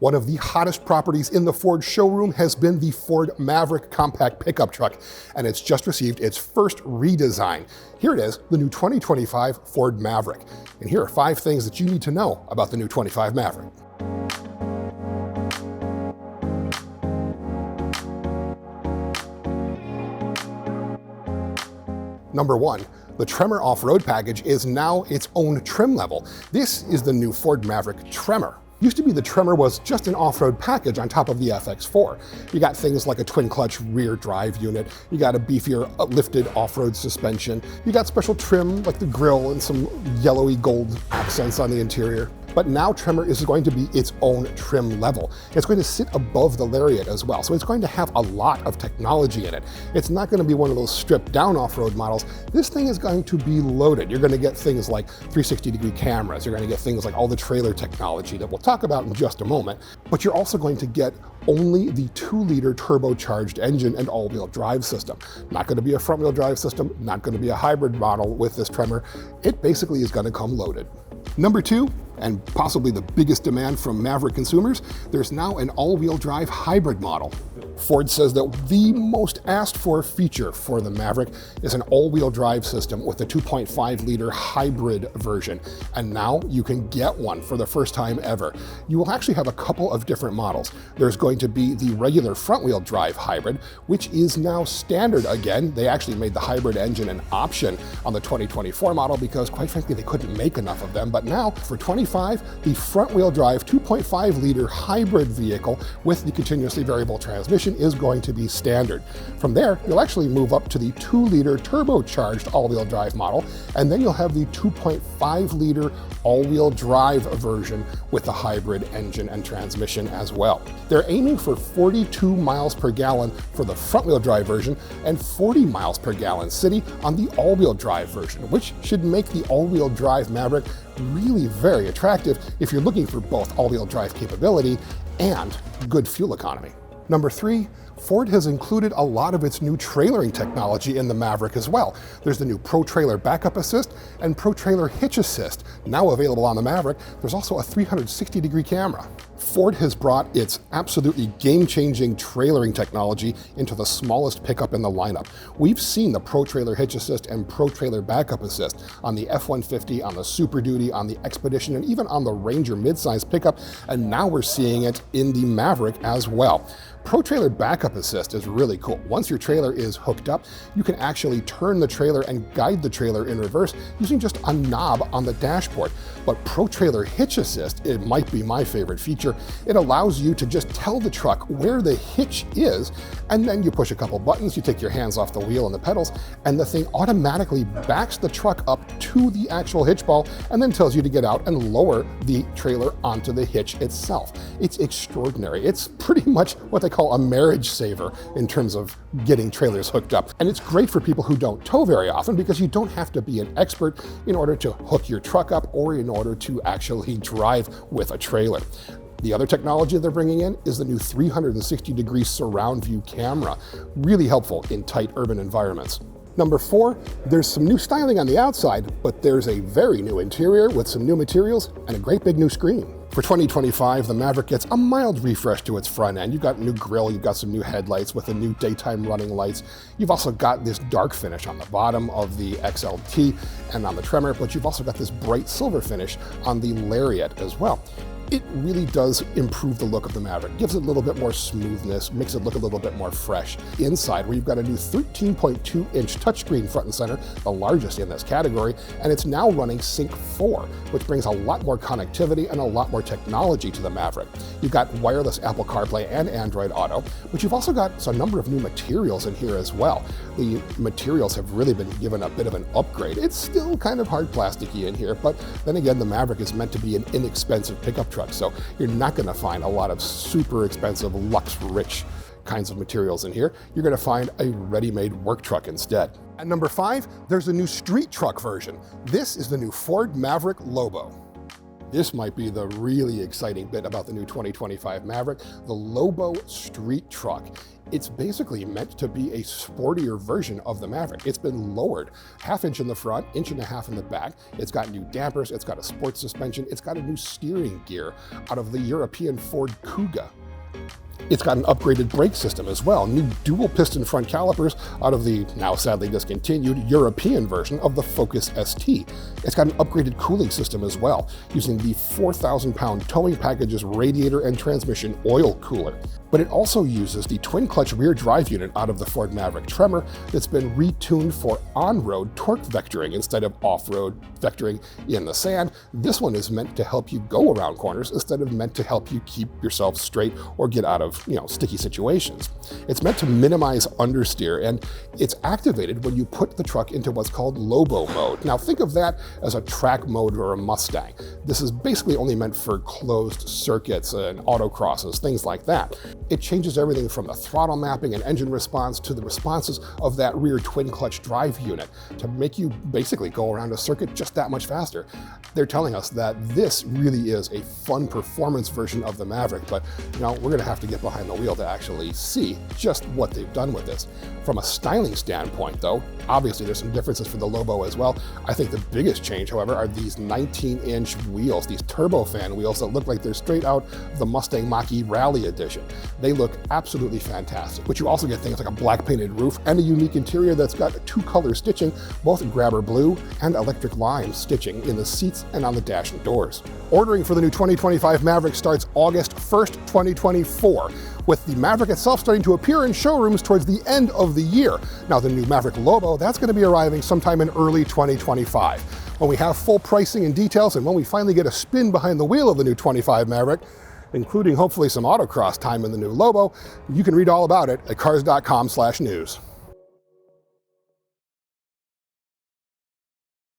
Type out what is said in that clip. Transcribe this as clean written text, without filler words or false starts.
One of the hottest properties in the Ford showroom has been the Ford Maverick compact pickup truck, and it's just received its first redesign. Here it is, the new 2025 Ford Maverick. And here are 5 things that you need to know about the new 25 Maverick. Number 1, the Tremor off-road package is now its own trim level. This is the new Ford Maverick Tremor. Used to be the Tremor was just an off-road package on top of the FX4. You got things like a twin-clutch rear drive unit, you got a beefier lifted off-road suspension, you got special trim like the grille and some yellowy gold accents on the interior. But now Tremor is going to be its own trim level. It's going to sit above the Lariat as well, so it's going to have a lot of technology in it. It's not going to be one of those stripped down off-road models. This thing is going to be loaded. You're going to get things like 360-degree cameras. You're going to get things like all the trailer technology that we'll talk about in just a moment. But you're also going to get only the 2-liter turbocharged engine and all-wheel drive system. Not going to be a front-wheel drive system, not going to be a hybrid model with this Tremor. It basically is going to come loaded. Number 2, and possibly the biggest demand from Maverick consumers, there's now an all-wheel drive hybrid model. Ford says that the most asked for feature for the Maverick is an all-wheel drive system with a 2.5-liter hybrid version. And now you can get one for the first time ever. You will actually have a couple of different models. There's going to be the regular front-wheel drive hybrid, which is now standard again. They actually made the hybrid engine an option on the 2024 model because, quite frankly, they couldn't make enough of them. But now, for 25, the front-wheel drive 2.5-liter hybrid vehicle with the continuously variable transmission is going to be standard. From there, you'll actually move up to the 2-liter turbocharged all-wheel drive model, and then you'll have the 2.5-liter all-wheel drive version with the hybrid engine and transmission as well. They're aiming for 42 miles per gallon for the front-wheel drive version and 40 miles per gallon city on the all-wheel drive version, which should make the all-wheel drive Maverick really very attractive if you're looking for both all-wheel drive capability and good fuel economy. Number 3, Ford has included a lot of its new trailering technology in the Maverick as well. There's the new Pro Trailer Backup Assist and Pro Trailer Hitch Assist, now available on the Maverick. There's also a 360-degree camera. Ford has brought its absolutely game-changing trailering technology into the smallest pickup in the lineup. We've seen the Pro Trailer Hitch Assist and Pro Trailer Backup Assist on the F-150, on the Super Duty, on the Expedition, and even on the Ranger midsize pickup, and now we're seeing it in the Maverick as well. Pro Trailer Backup Assist is really cool. Once your trailer is hooked up, you can actually turn the trailer and guide the trailer in reverse using just a knob on the dashboard. But Pro Trailer Hitch Assist, it might be my favorite feature. It allows you to just tell the truck where the hitch is, and then you push a couple buttons, you take your hands off the wheel and the pedals, and the thing automatically backs the truck up to the actual hitch ball and then tells you to get out and lower the trailer onto the hitch itself. It's extraordinary. It's pretty much what they call a marriage saver in terms of getting trailers hooked up. And it's great for people who don't tow very often because you don't have to be an expert in order to hook your truck up or in order to actually drive with a trailer. The other technology they're bringing in is the new 360-degree surround view camera, really helpful in tight urban environments. Number 4, there's some new styling on the outside, but there's a very new interior with some new materials and a great big new screen. For 2025, the Maverick gets a mild refresh to its front end. You've got a new grille, you've got some new headlights with the new daytime running lights. You've also got this dark finish on the bottom of the XLT and on the Tremor, but you've also got this bright silver finish on the Lariat as well. It really does improve the look of the Maverick, gives it a little bit more smoothness, makes it look a little bit more fresh. Inside, where you've got a new 13.2-inch touchscreen front and center, the largest in this category, and it's now running Sync 4, which brings a lot more connectivity and a lot more technology to the Maverick. You've got wireless Apple CarPlay and Android Auto, but you've also got a number of new materials in here as well. The materials have really been given a bit of an upgrade. It's still kind of hard plasticky in here, but then again, the Maverick is meant to be an inexpensive pickup truck, so you're not going to find a lot of super expensive, luxe-rich kinds of materials in here. You're going to find a ready-made work truck instead. At number 5, there's a new street truck version. This is the new Ford Maverick Lobo. This might be the really exciting bit about the new 2025 Maverick, the Lobo Street Truck. It's basically meant to be a sportier version of the Maverick. It's been lowered, ½ in the front, 1.5 inches in the back. It's got new dampers, it's got a sports suspension, it's got a new steering gear out of the European Ford Kuga. It's got an upgraded brake system as well, new dual piston front calipers out of the now sadly discontinued European version of the Focus ST. It's got an upgraded cooling system as well, using the 4,000-pound towing package's radiator and transmission oil cooler. But it also uses the twin-clutch rear drive unit out of the Ford Maverick Tremor that's been retuned for on-road torque vectoring instead of off-road vectoring in the sand. This one is meant to help you go around corners instead of meant to help you keep yourself straight or get out of, sticky situations. It's meant to minimize understeer, and it's activated when you put the truck into what's called Lobo mode. Now think of that as a track mode or a Mustang. This is basically only meant for closed circuits and autocrosses, things like that. It changes everything from the throttle mapping and engine response to the responses of that rear twin clutch drive unit to make you basically go around a circuit just that much faster. They're telling us that this really is a fun performance version of the Maverick, but we're going to have to get behind the wheel to actually see just what they've done with this. From a styling standpoint though, obviously there's some differences for the Lobo as well. I think the biggest change, however, are these 19-inch wheels, these turbofan wheels that look like they're straight out of the Mustang Mach-E Rally Edition. They look absolutely fantastic, but you also get things like a black painted roof and a unique interior that's got 2-color stitching, both grabber blue and electric lime stitching in the seats and on the dash and doors. Ordering for the new 2025 Maverick starts August 1st, 2024, with the Maverick itself starting to appear in showrooms towards the end of the year. Now the new Maverick Lobo, that's going to be arriving sometime in early 2025. When we have full pricing and details, and when we finally get a spin behind the wheel of the new 25 Maverick, including hopefully some autocross time in the new Lobo, you can read all about it at cars.com/news.